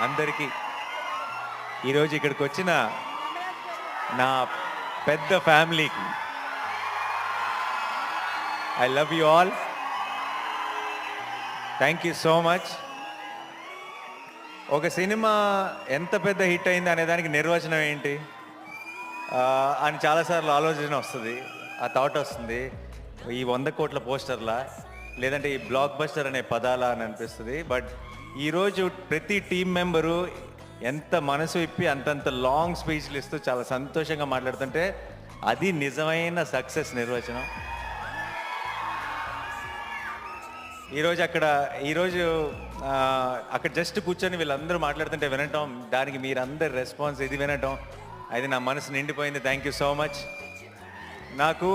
అందరికీ ఈరోజు ఇక్కడికి వచ్చిన నా పెద్ద ఫ్యామిలీకి I love you all. Thank you so much. ఒక సినిమా ఎంత పెద్ద హిట్ అయింది అనే దానికి నిర్వచనం ఏంటి అని చాలాసార్లు ఆలోచన వస్తుంది, ఆ థాట్ వస్తుంది. ఈ 100 కోట్ల పోస్టర్లా లేదంటే ఈ బ్లాక్ బస్టర్ అనే పదాలా అని అనిపిస్తుంది. బట్ ఈరోజు ప్రతి టీం మెంబరు ఎంత మనసు ఇప్పి అంతంత లాంగ్ స్పీచ్లు ఇస్తూ చాలా సంతోషంగా మాట్లాడుతుంటే అది నిజమైన సక్సెస్ నిర్వచనం. ఈరోజు అక్కడ జస్ట్ కూర్చొని వీళ్ళందరూ మాట్లాడుతుంటే వినటం, దానికి మీరందరు రెస్పాన్స్ ఇది వినటం, అది నా మనసు నిండిపోయింది. Thank you so much. నాకు